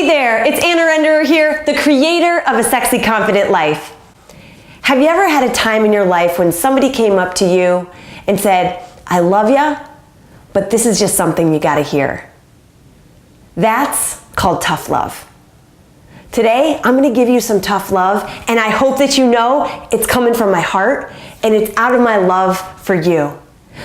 Hey there, it's Anna Renderer here, the creator of A Sexy Confident Life. Have you ever had a time in your life when somebody came up to you and said, I love ya, but this is just something you gotta hear? That's called tough love. Today, I'm gonna give you some tough love, and I hope that you know it's coming from my heart and it's out of my love for you.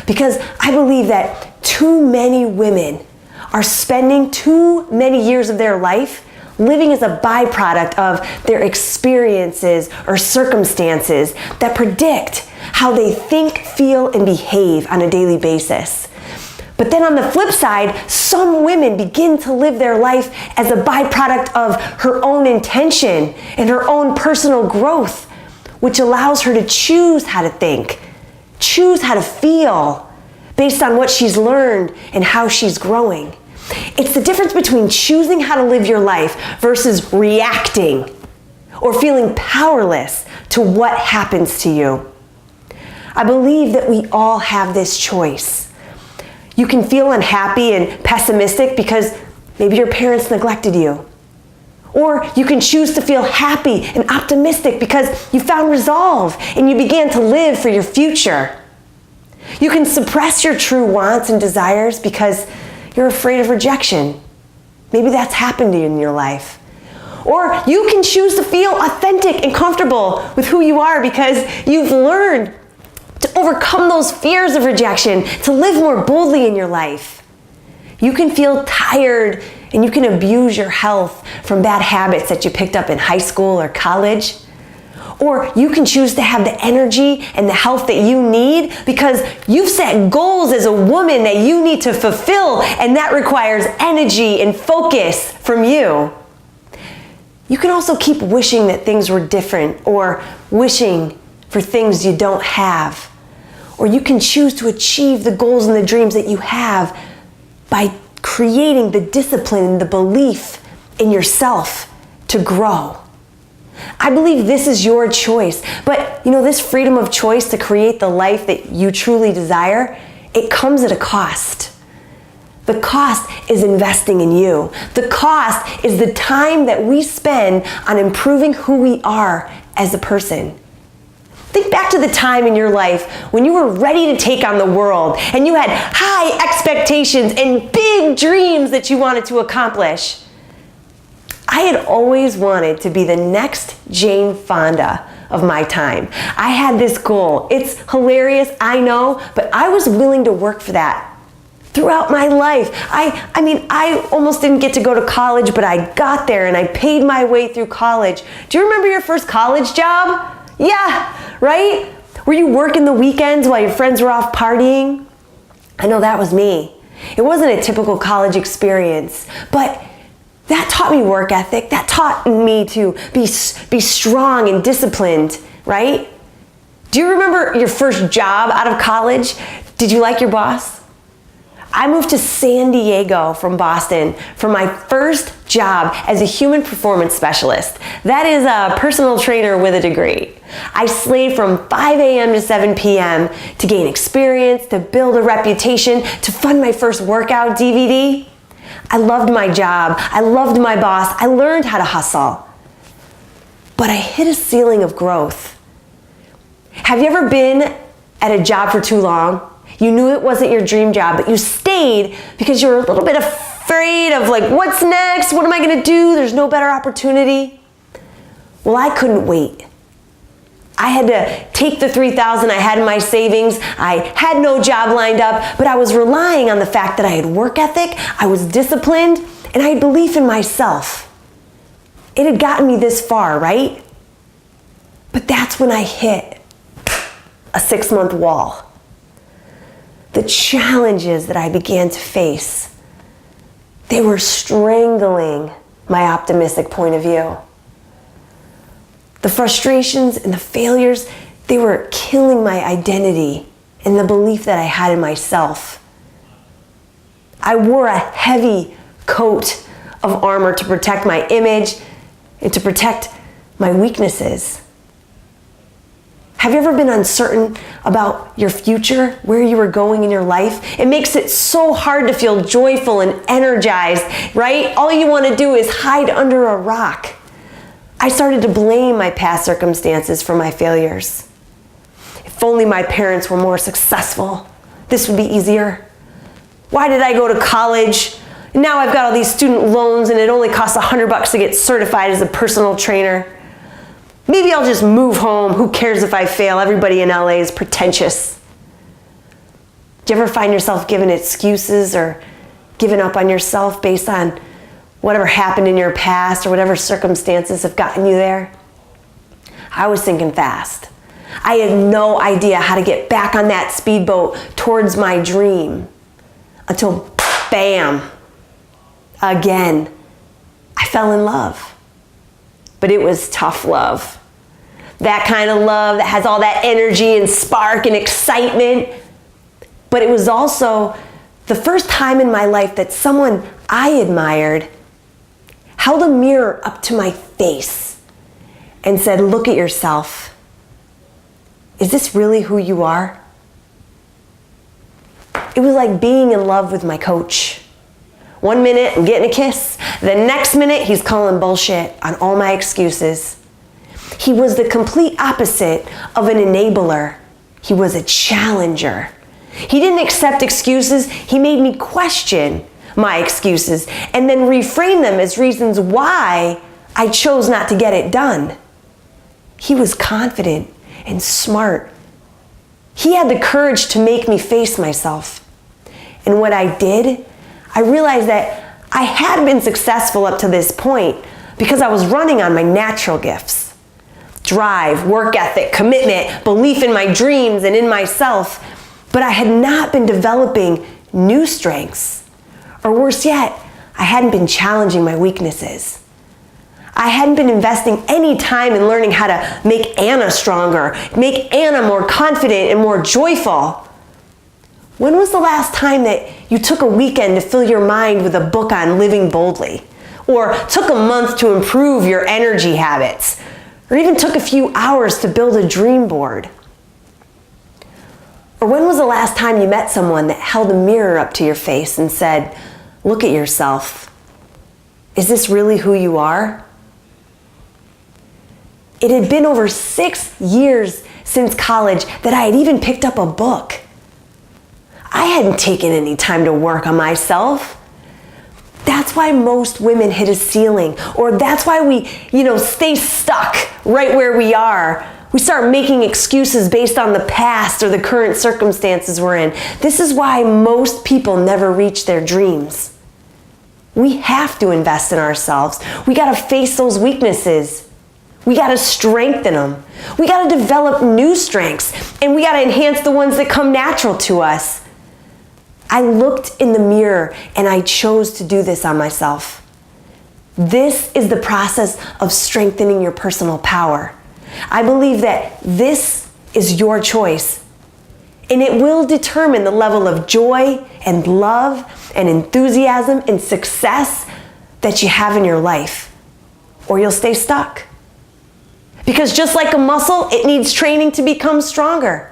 Because I believe that too many women are spending too many years of their life living as a byproduct of their experiences or circumstances that predict how they think, feel, and behave on a daily basis. But then on the flip side, some women begin to live their life as a byproduct of her own intention and her own personal growth, which allows her to choose how to think, choose how to feel based on what she's learned and how she's growing. It's the difference between choosing how to live your life versus reacting or feeling powerless to what happens to you. I believe that we all have this choice. You can feel unhappy and pessimistic because maybe your parents neglected you. Or you can choose to feel happy and optimistic because you found resolve and you began to live for your future. You can suppress your true wants and desires because you're afraid of rejection. Maybe that's happened to you in your life. Or you can choose to feel authentic and comfortable with who you are because you've learned to overcome those fears of rejection, to live more boldly in your life. You can feel tired and you can abuse your health from bad habits that you picked up in high school or college. Or you can choose to have the energy and the health that you need because you've set goals as a woman that you need to fulfill, and that requires energy and focus from you. You can also keep wishing that things were different or wishing for things you don't have. Or you can choose to achieve the goals and the dreams that you have by creating the discipline and the belief in yourself to grow. I believe this is your choice, but this freedom of choice to create the life that you truly desire, it comes at a cost. The cost is investing in you. The cost is the time that we spend on improving who we are as a person. Think back to the time in your life when you were ready to take on the world and you had high expectations and big dreams that you wanted to accomplish. I had always wanted to be the next Jane Fonda of my time. I had this goal. It's hilarious, I know, but I was willing to work for that throughout my life. I almost didn't get to go to college, but I got there and I paid my way through college. Do you remember your first college job? Yeah, right? Were you working the weekends while your friends were off partying? I know that was me. It wasn't a typical college experience, but that taught me work ethic. That taught me to be strong and disciplined, right? Do you remember your first job out of college? Did you like your boss? I moved to San Diego from Boston for my first job as a human performance specialist. That is a personal trainer with a degree. I slaved from 5 a.m. to 7 p.m. to gain experience, to build a reputation, to fund my first workout DVD. I loved my job. I loved my boss. I learned how to hustle. But I hit a ceiling of growth. Have you ever been at a job for too long? You knew it wasn't your dream job, but you stayed because you were a little bit afraid of what's next? What am I gonna do? There's no better opportunity. Well, I couldn't wait. I had to take the $3,000 I had in my savings. I had no job lined up, but I was relying on the fact that I had work ethic, I was disciplined, and I had belief in myself. It had gotten me this far, right? But that's when I hit a 6-month wall. The challenges that I began to face, they were strangling my optimistic point of view. The frustrations and the failures, they were killing my identity and the belief that I had in myself. I wore a heavy coat of armor to protect my image and to protect my weaknesses. Have you ever been uncertain about your future, where you were going in your life? It makes it so hard to feel joyful and energized, right? All you want to do is hide under a rock. I started to blame my past circumstances for my failures. If only my parents were more successful, this would be easier. Why did I go to college? Now I've got all these student loans and it only costs $100 to get certified as a personal trainer. Maybe I'll just move home. Who cares if I fail? Everybody in LA is pretentious. Do you ever find yourself giving excuses or giving up on yourself based on whatever happened in your past or whatever circumstances have gotten you there? I was thinking fast. I had no idea how to get back on that speedboat towards my dream until, bam, again, I fell in love. But it was tough love. That kind of love that has all that energy and spark and excitement. But it was also the first time in my life that someone I admired held a mirror up to my face and said, look at yourself. Is this really who you are? It was like being in love with my coach. 1 minute I'm getting a kiss. The next minute he's calling bullshit on all my excuses. He was the complete opposite of an enabler. He was a challenger. He didn't accept excuses. He made me question my excuses and then reframe them as reasons why I chose not to get it done. He was confident and smart. He had the courage to make me face myself. And what I did, I realized that I had been successful up to this point because I was running on my natural gifts. Drive, work ethic, commitment, belief in my dreams and in myself. But I had not been developing new strengths. Or worse yet, I hadn't been challenging my weaknesses. I hadn't been investing any time in learning how to make Anna stronger, make Anna more confident and more joyful. When was the last time that you took a weekend to fill your mind with a book on living boldly? Or took a month to improve your energy habits? Or even took a few hours to build a dream board? Or when was the last time you met someone that held a mirror up to your face and said, look at yourself. Is this really who you are? It had been over 6 years since college that I had even picked up a book. I hadn't taken any time to work on myself. That's why most women hit a ceiling, or that's why we, stay stuck right where we are. We start making excuses based on the past or the current circumstances we're in. This is why most people never reach their dreams. We have to invest in ourselves. We got to face those weaknesses. We got to strengthen them. We got to develop new strengths, and we got to enhance the ones that come natural to us. I looked in the mirror and I chose to do this on myself. This is the process of strengthening your personal power. I believe that this is your choice, and it will determine the level of joy and love and enthusiasm and success that you have in your life, or you'll stay stuck. Because just like a muscle, it needs training to become stronger.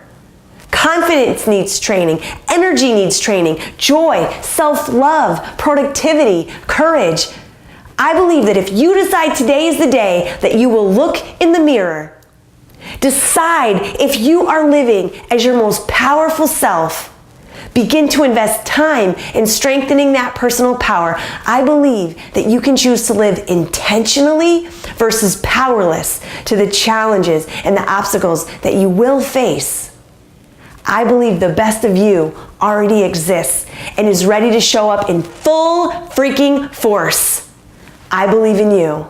Confidence needs training, energy needs training, joy, self-love, productivity, courage. I believe that if you decide today is the day that you will look in the mirror, decide if you are living as your most powerful self, begin to invest time in strengthening that personal power, I believe that you can choose to live intentionally versus powerless to the challenges and the obstacles that you will face. I believe the best of you already exists and is ready to show up in full freaking force. I believe in you.